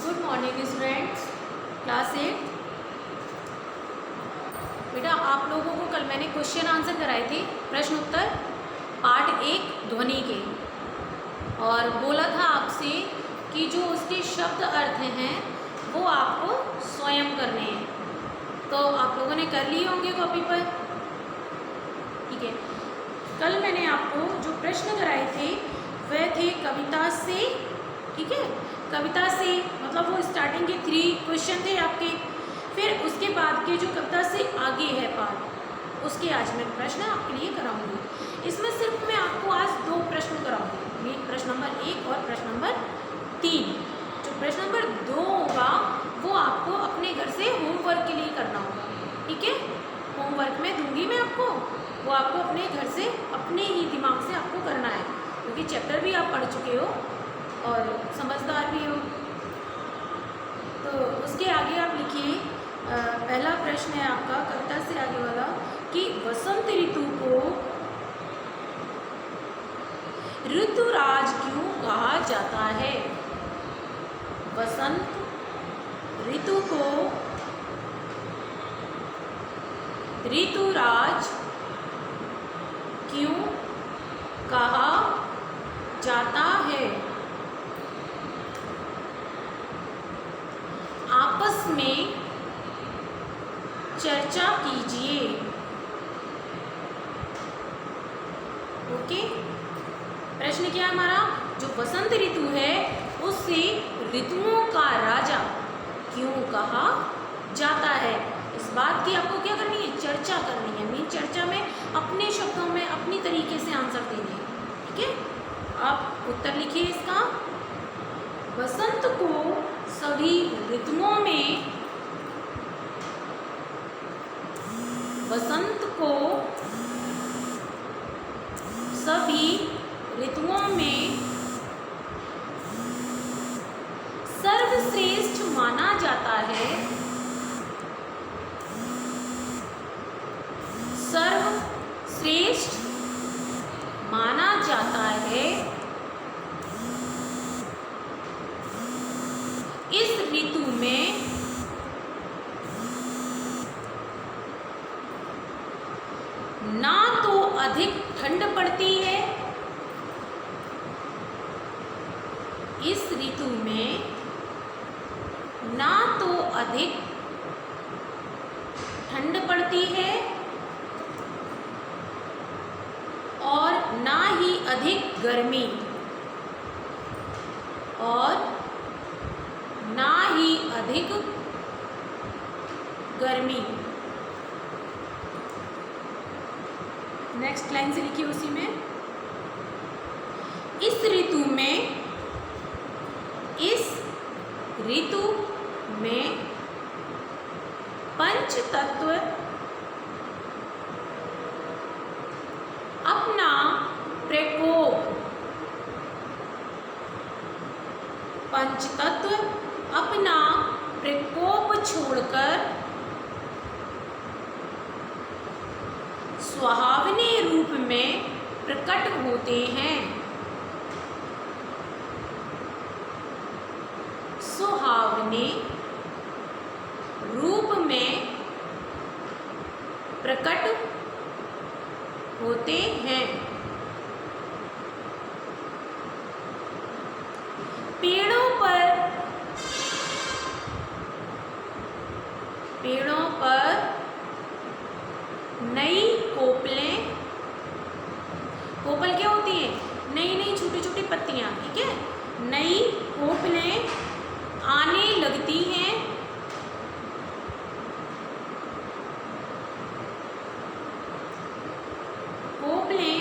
Good morning students, class 8। बेटा आप लोगों को कल मैंने क्वेश्चन आंसर कराए थे, प्रश्न उत्तर पार्ट 1 ध्वनि के, और बोला था आपसे कि जो उसके शब्द अर्थ हैं वो आपको स्वयं करने हैं। तो आप लोगों ने कर लिए होंगे कॉपी पर, ठीक है। कल मैंने आपको जो प्रश्न कराए थे वह थे कविता से, ठीक है। कविता से मतलब वो स्टार्टिंग के 3 क्वेश्चन थे आपके, फिर उसके बाद के जो कविता से आगे है पार्ट, उसके आज मैं प्रश्न आपके लिए कराऊंगी। इसमें सिर्फ मैं आपको आज 2 प्रश्न कराऊंगी, प्रश्न नंबर 1 और प्रश्न नंबर 3। जो प्रश्न नंबर 2 होगा वो आपको अपने घर से होमवर्क के लिए करना होगा, ठीक है। होमवर्क में दूंगी मैं आपको, वो आपको अपने घर से अपने ही दिमाग से आपको करना है, क्योंकि चैप्टर भी आप पढ़ चुके हो और समझदार भी हो। तो उसके आगे आप लिखिए, पहला प्रश्न है आपका कविता से आगे वाला कि वसंत ऋतु को ऋतुराज क्यों कहा जाता है। वसंत ऋतु को ऋतुराज क्यों कहा जाता है। आपस में चर्चा कीजिए। ओके, प्रश्न क्या है हमारा, जो वसंत ऋतु है उसे ऋतुओं का राजा क्यों कहा जाता है। इस बात की आपको क्या करनी है, चर्चा करनी है। मीन चर्चा में अपने शब्दों में अपनी तरीके से आंसर देने हैं, ठीक है। आप उत्तर लिखिए इसका। वसंत को सभी ऋतुओं में, वसंत को सभी ऋतुओं में सर्वश्रेष्ठ माना जाता है। सर्वश्रेष्ठ माना जाता है। इस ऋतु में ना तो अधिक ठंड पड़ती है, इस ऋतु में ना तो अधिक ठंड पड़ती है और ना ही अधिक गर्मी, और ना ही अधिक गर्मी। नेक्स्ट लाइन से लिखिए उसी में, इस ऋतु में, इस ऋतु में पंच तत्व अपना प्रकोप, पंचतत्व अपना प्रकोप छोड़कर सुहावने रूप में प्रकट होते हैं। सुहावने रूप में प्रकट होते हैं। पेड़ों पर नई कोपलें, कोपल क्या होती है, नई नई छोटी छोटी पत्तियां, ठीक है। नई कोपलें आने लगती हैं। कोपलें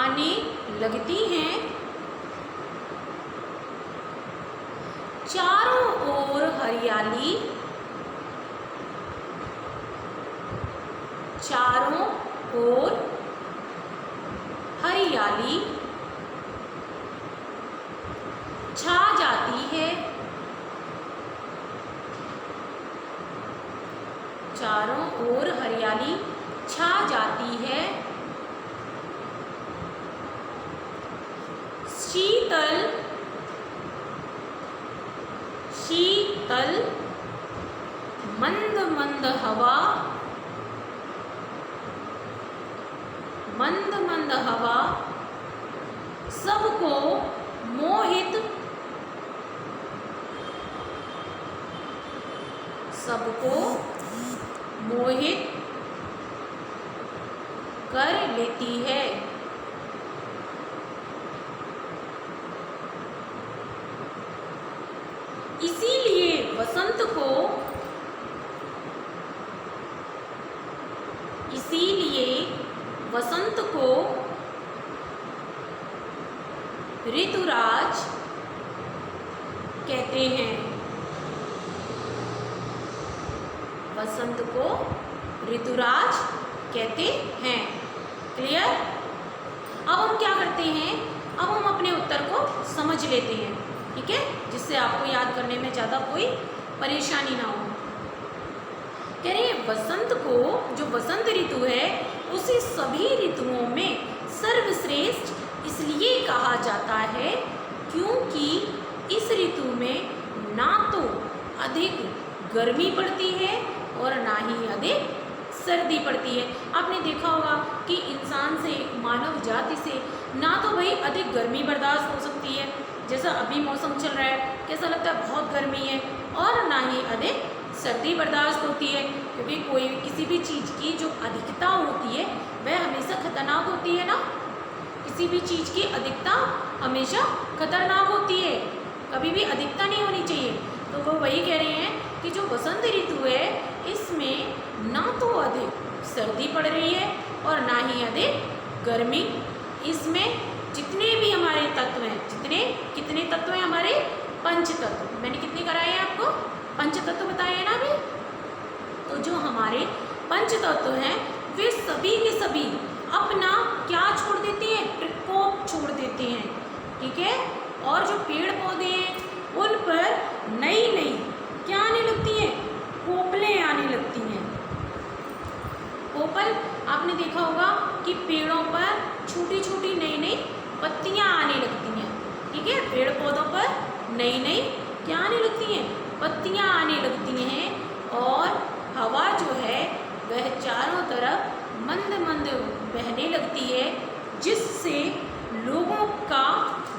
आने लगती हैं। चारों ओर हरियाली, चारों ओर हरियाली छा जाती है। चारों ओर हरियाली छा जाती है। शीतल शी शीतल मंद मंद हवा, मंद मंद हवा सबको मोहित, सबको मोहित कर लेती है। इसीलिए वसंत को, इसीलिए वसंत को ऋतुराज कहते हैं। वसंत को ऋतुराज कहते हैं। क्लियर? अब हम क्या करते हैं, अब हम अपने उत्तर को समझ लेते हैं, ठीक है, जिससे आपको याद करने में ज़्यादा कोई परेशानी ना हो। कह रहे हैं वसंत को, जो वसंत ऋतु है उसे सभी ऋतुओं में सर्वश्रेष्ठ इसलिए कहा जाता है क्योंकि इस ऋतु में ना तो अधिक गर्मी पड़ती है और ना ही अधिक सर्दी पड़ती है। आपने देखा होगा कि इंसान से, मानव जाति से ना तो भाई अधिक गर्मी बर्दाश्त हो सकती है, जैसा अभी मौसम चल रहा है, कैसा लगता है बहुत गर्मी है, और ना ही अधिक सर्दी बर्दाश्त होती है, क्योंकि कोई किसी भी चीज़ की जो अधिकता होती है वह हमेशा खतरनाक होती है ना। किसी भी चीज़ की अधिकता हमेशा खतरनाक होती है, कभी भी अधिकता नहीं होनी चाहिए। तो वो वही कह रहे हैं कि जो वसंत ऋतु है इसमें ना तो अधिक सर्दी पड़ रही है और ना ही अधिक गर्मी। इसमें जितने भी हमारे तत्व हैं, कितने तत्व हैं हमारे, पंच तत्व। मैंने कितने कराए हैं आपको, पंच तत्व बताए हैं ना अभी। तो जो हमारे पंच तत्व हैं वे सभी के सभी अपना क्या छोड़ देते हैं, प्रकोप छोड़ देते हैं, ठीक है। और जो पेड़ पौधे हैं उन पर नई नई क्या आने लगती हैं, कोपलें आने लगती हैं। कोपल आपने देखा होगा कि पेड़ों पर छोटी छोटी नई नई पत्तियां आने लगती हैं, ठीक है। पेड़ पौधों पर नई नई क्या आने लगती हैं, पत्तियां आने लगती हैं, और हवा जो है वह चारों तरफ मंद मंद बहने लगती है, जिससे लोगों का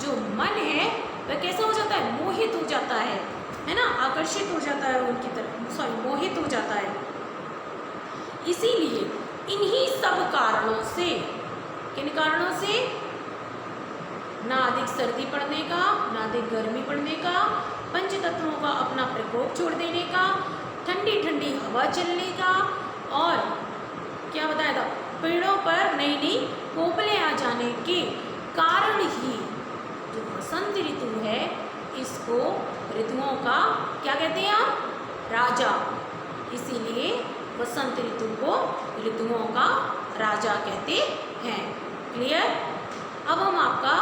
जो मन है वह कैसा हो जाता है, मोहित हो जाता है ना, आकर्षित हो जाता है उनकी तरफ, मोहित हो जाता है। इसीलिए इन्हीं सब कारणों से, किन कारणों से, ना अधिक सर्दी पड़ने का, ना अधिक गर्मी पड़ने का, पंच तत्वों का अपना प्रकोप छोड़ देने का, ठंडी ठंडी हवा चलने का, और क्या बताया था, पेड़ों पर नई नई कोपलें आ जाने के कारण ही जो वसंत ऋतु है इसको ऋतुओं का क्या कहते हैं आप, राजा। इसीलिए वसंत ऋतु को ऋतुओं का राजा कहते हैं। क्लियर? अब हम आपका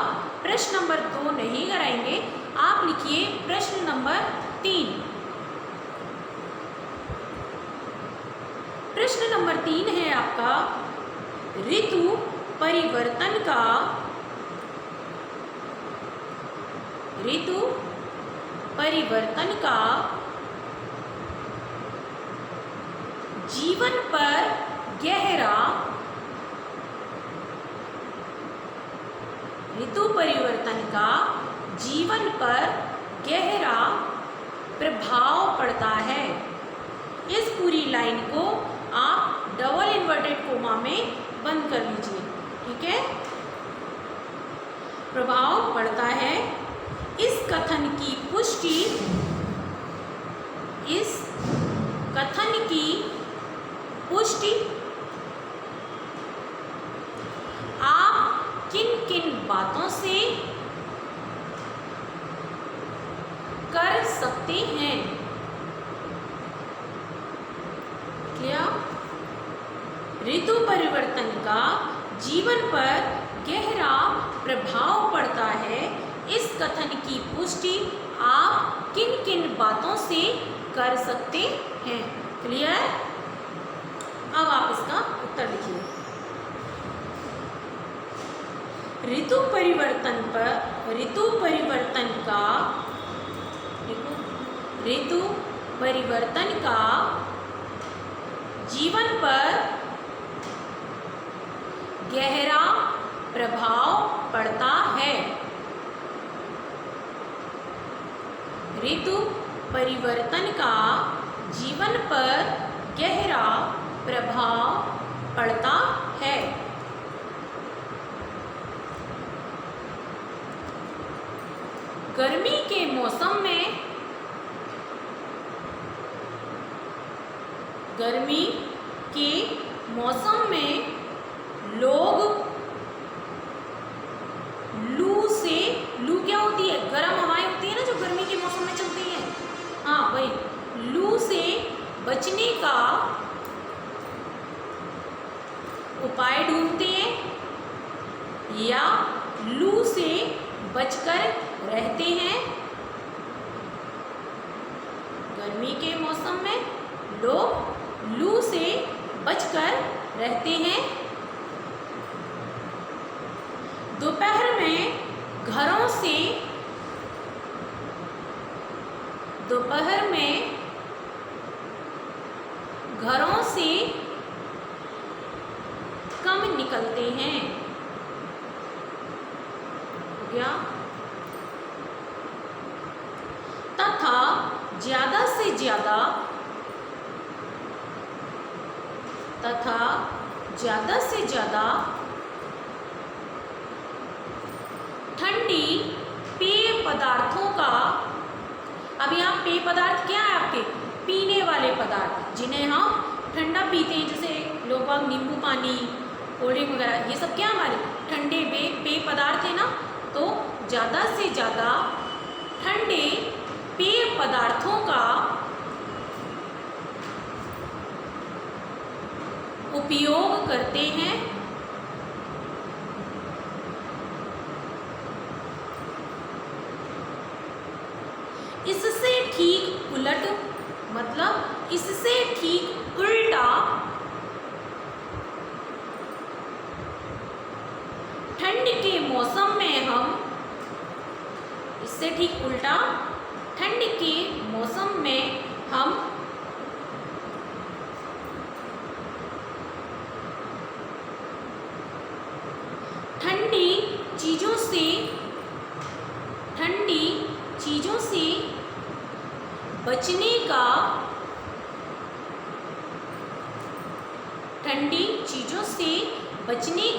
प्रश्न नंबर 2 नहीं कराएंगे, आप लिखिए प्रश्न नंबर 3। प्रश्न नंबर 3 है आपका, ऋतु परिवर्तन का, ऋतु परिवर्तन का जीवन पर गहरा, ऋतु परिवर्तन का जीवन पर गहरा प्रभाव पड़ता है। इस पूरी लाइन को आप डबल इन्वर्टेड कोमा में बंद कर लीजिए, ठीक है। प्रभाव पड़ता है, इस कथन की पुष्टि, इस कथन की पुष्टि आप किन किन बातों से कर सकते हैं। क्या ऋतु परिवर्तन का जीवन पर गहरा प्रभाव पड़ता है, इस कथन की पुष्टि आप किन किन बातों से कर सकते हैं। क्लियर? अब आप इसका उत्तर लिखिए। ऋतु परिवर्तन पर, ऋतु परिवर्तन का, ऋतु परिवर्तन का जीवन पर गहरा प्रभाव पड़ता है। ऋतु परिवर्तन का जीवन पर गहरा प्रभाव पड़ता है। गर्मी के मौसम में लोग लू क्या होती है, गर्म हवाएं होती है ना जो गर्मी के मौसम में चलती हैं, हाँ वही लू से बचने का उपाय ढूंढते हैं या लू से बचकर रहते हैं। गर्मी के मौसम में लोग लू से बचकर रहते हैं। दोपहर में घरों से कम निकलते हैं। हो गया। तथा ज्यादा से ज्यादा ठंडी पेय पदार्थों का, अब यहाँ पेय पदार्थ क्या है आपके, पीने वाले पदार्थ जिन्हें हम ठंडा पीते हैं, जैसे लोग बाग नींबू पानी, कोल्ड ड्रिंक वगैरह, ये सब क्या हमारे ठंडे पेय पदार्थ है ना। तो ज़्यादा से ज़्यादा ठंडे पेय पदार्थों का उपयोग करते हैं। इससे ठीक उलट, मतलब इससे ठीक उल्टा ठंड के मौसम में हम, इससे ठीक उल्टा ठंड के मौसम में हम ठंडी चीज़ों से बचने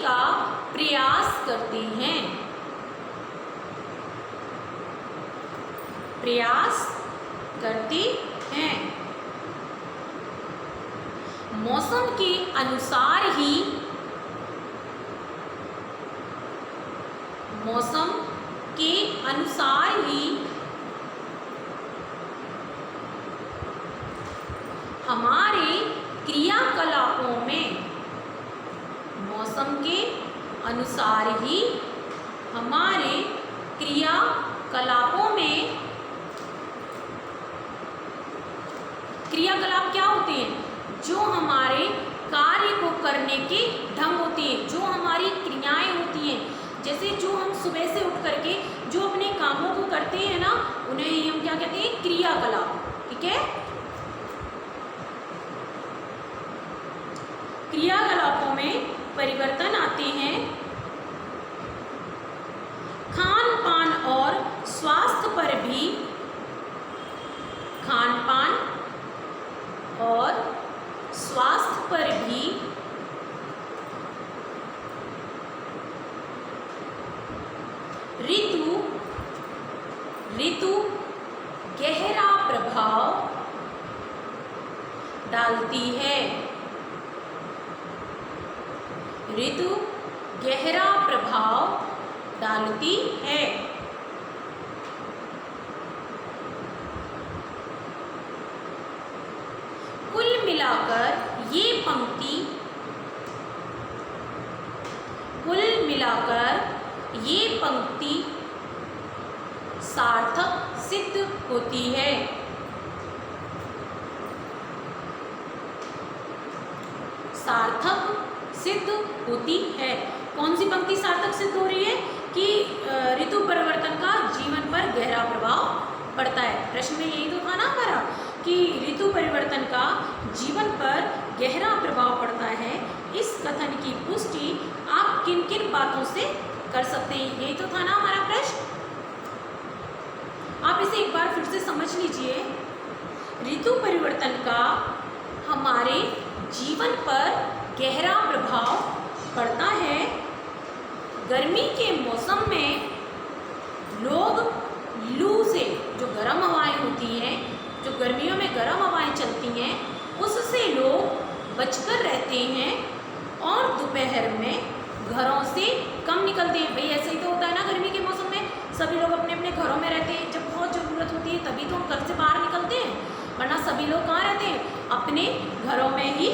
का प्रयास करते हैं। मौसम के अनुसार ही हमारे क्रियाकलापों में, मौसम के अनुसार ही हमारे क्रियाकलापों में, क्रियाकलाप क्या होते हैं, जो हमारे कार्य को करने के ढंग होते हैं, जो हमारी क्रियाएं होती हैं, जैसे जो हम सुबह से उठ करके जो अपने कामों को करते हैं ना, उन्हें ही हम क्या कहते हैं, क्रियाकलाप। ठीक है। क्रियाकलापों में परिवर्तन आते हैं। खान पान और स्वास्थ्य पर भी ऋतु गहरा प्रभाव डालती है। ऋतु गहरा प्रभाव डालती है। कुल मिलाकर ये पंक्ति सार्थक सिद्ध होती है। कौन सी पंक्ति सार्थक सिद्ध हो रही है कि ऋतु परिवर्तन का जीवन पर गहरा प्रभाव पड़ता है। प्रश्न में यही तो था ना हमारा कि ऋतु परिवर्तन का जीवन पर गहरा प्रभाव पड़ता है, इस कथन की पुष्टि आप किन किन बातों से कर सकते हैं? यही तो था ना हमारा प्रश्न। आप इसे एक बार फिर से समझ लीजिए। ऋतु परिवर्तन का हमारे जीवन पर गहरा प्रभाव पड़ता है। गर्मी के मौसम में लोग लू से, जो गर्म हवाएं होती हैं, जो गर्मियों में गर्म हवाएं चलती हैं, उससे लोग बचकर रहते हैं और दोपहर में घरों से कम निकलते हैं। भाई ऐसे ही तो होता है ना, गर्मी के मौसम में सभी लोग अपने अपने घरों में रहते हैं। जब बहुत ज़रूरत होती है तभी तो हम घर से बाहर निकलते हैं, वरना सभी लोग कहाँ रहते हैं? अपने घरों में ही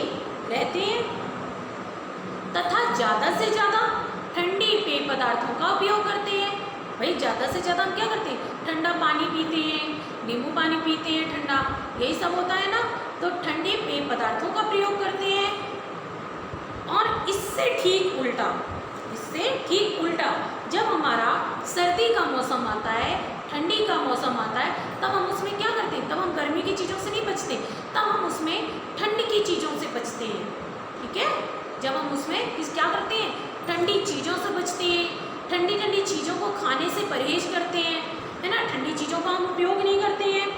रहते हैं। तथा ज़्यादा से ज़्यादा ठंडी पेय पदार्थों का उपयोग करते हैं। भाई ज़्यादा से ज़्यादा हम क्या करते हैं? ठंडा पानी पीते हैं, नींबू पानी पीते हैं ठंडा, यही सब होता है ना। तो ठंडे पेय पदार्थों का प्रयोग करते हैं। और इससे ठीक उल्टा जब हमारा सर्दी का मौसम आता है, ठंडी का मौसम आता है, तब हम उसमें क्या करते हैं? तब हम गर्मी की चीज़ों से नहीं बचते, तब हम उसमें ठंड की चीज़ों से बचते हैं। ठीक है, जब हम उसमें क्या करते हैं? ठंडी चीज़ों से बचते हैं, ठंडी ठंडी चीज़ों को खाने से परहेज करते हैं, है ना। ठंडी चीज़ों का हम उपयोग नहीं करते हैं।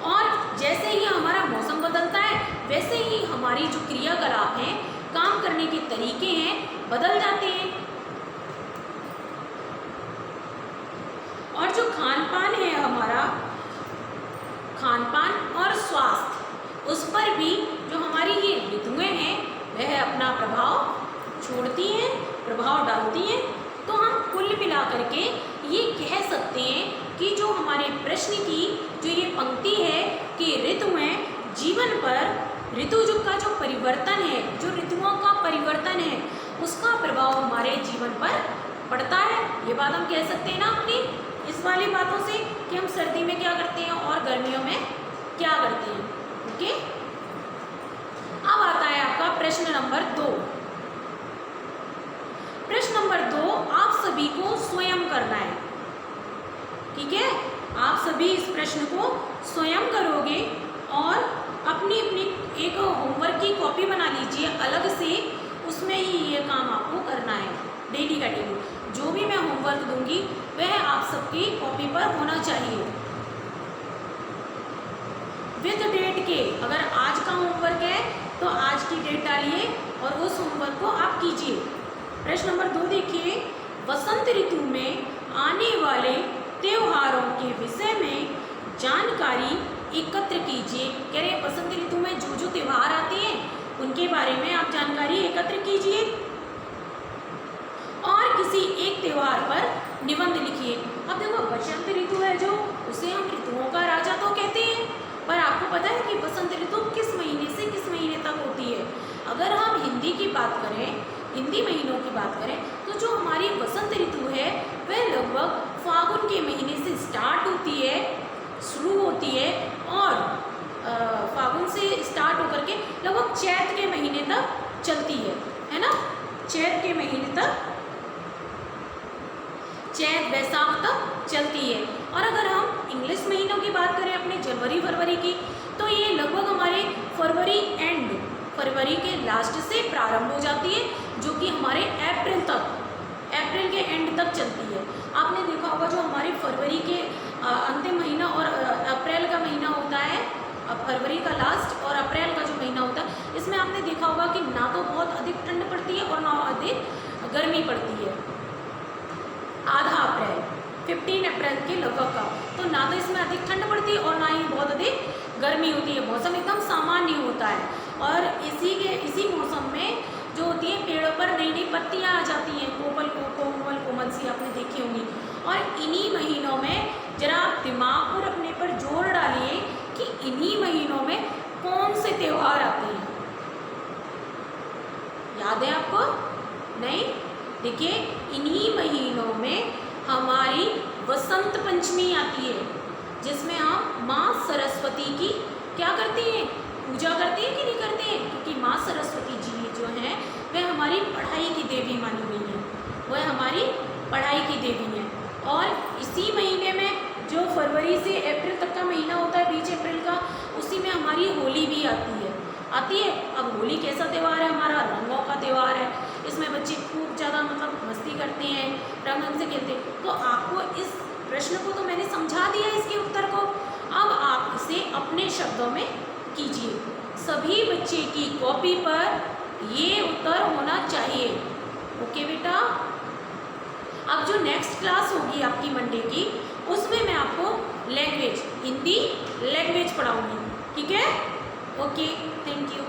और जैसे ही हमारा मौसम बदलता है, वैसे ही हमारी जो क्रियाकलाप हैं, काम करने के तरीके हैं, बदल जाते हैं। और जो खान पान है हमारा, खान पान और स्वास्थ्य, उस पर भी जो हमारी ये ऋतुएं हैं वह अपना प्रभाव छोड़ती हैं, प्रभाव डालती हैं। तो हम कुल मिला करके ये कह सकते हैं कि जो हमारे प्रश्न की जो ये पंक्ति है कि ऋतुएं जीवन पर, ऋतु जो का जो परिवर्तन है, जो ऋतुओं का परिवर्तन है, उसका प्रभाव हमारे जीवन पर पड़ता है। ये बात हम कह सकते हैं ना अपनी इस वाली बातों से कि हम सर्दी में क्या करते हैं और गर्मियों में क्या करते हैं। ओके, अब आता है आपका प्रश्न नंबर 2। प्रश्न नंबर 2 आप सभी को स्वयं करना है। ठीक है, आप सभी इस प्रश्न को स्वयं करोगे और अपनी अपनी एक होमवर्क की कॉपी बना लीजिए अलग से, उसमें ही ये काम आपको करना है डेली का डेली। जो भी मैं होमवर्क दूंगी वह आप सबकी कॉपी पर होना चाहिए विद डेट के। अगर आज का होमवर्क है तो आज की डेट डालिए और उस होमवर्क को आप कीजिए। प्रश्न नंबर 2 देखिए, वसंत ऋतु में आने वाले त्योहारों के विषय में जानकारी एकत्र कीजिए। कह रहे हैं वसंत ऋतु में जो जो त्योहार आते हैं उनके बारे में आप जानकारी एकत्र कीजिए और किसी एक त्योहार पर निबंध लिखिए। अब देखो, वसंत ऋतु है जो, उसे हम ऋतुओं का राजा तो कहते हैं, पर आपको पता है कि वसंत ऋतु किस महीने से किस महीने तक होती है? अगर हम हिंदी की बात करें, हिंदी महीनों की बात करें, तो जो हमारी वसंत ऋतु है वह लगभग फागुन के महीने से स्टार्ट होती है, शुरू होती है और फागुन से स्टार्ट होकर के लगभग चैत के महीने तक चलती है ना। चैत के महीने तक, चैत वैसाख तक चलती है। और अगर हम इंग्लिश महीनों की बात करें अपने जनवरी फरवरी की, तो ये लगभग हमारे फरवरी के लास्ट से प्रारंभ हो जाती है, जो कि हमारे अप्रैल के एंड तक चलती है। आपने देखा होगा जो हमारे फरवरी के अंतिम महीना और अप्रैल का महीना होता है, फरवरी का लास्ट और अप्रैल का जो महीना होता है, इसमें आपने देखा होगा कि ना तो बहुत अधिक ठंड पड़ती है और ना अधिक गर्मी पड़ती है। आधा अप्रैल, 15 अप्रैल के लगभग का, तो ना तो इसमें अधिक ठंड पड़ती है और ना ही बहुत अधिक गर्मी होती है। मौसम एकदम सामान्य होता है। और इसी मौसम में जो होती है, पेड़ों पर नई नई पत्तियाँ आ जाती हैं, कोमल सी आपने देखी होंगी। और इन्हीं महीनों में जरा आप दिमाग पर अपने पर जोर डालिए कि इन्हीं महीनों में कौन से त्योहार आते हैं। याद है आपको? नहीं? देखिए, इन्हीं महीनों में हमारी वसंत पंचमी आती है, जिसमें हम माँ सरस्वती की क्या करते हैं? पूजा करते हैं कि नहीं करते हैं? क्योंकि माँ सरस्वती जी जो हैं वह हमारी पढ़ाई की देवी मानी गई हैं, वह हमारी पढ़ाई की देवी हैं। और इसी महीने में जो फरवरी से अप्रैल तक का महीना होता है, बीच अप्रैल का, उसी में हमारी होली भी आती है। अब होली कैसा त्यौहार है हमारा? रंगों का त्यौहार है। इसमें बच्चे खूब ज़्यादा मतलब मस्ती करते हैं, रंग से खेलते हैं। तो आपको इस प्रश्न को तो मैंने समझा दिया, इसके उत्तर को। अब आप इसे अपने शब्दों में कीजिए। सभी बच्चे की कॉपी पर ये उत्तर होना चाहिए। ओके बेटा। अब जो नेक्स्ट क्लास होगी आपकी मंडे की, उसमें मैं आपको लैंग्वेज, हिंदी लैंग्वेज पढ़ाऊंगी। ठीक है? Okay, thank you.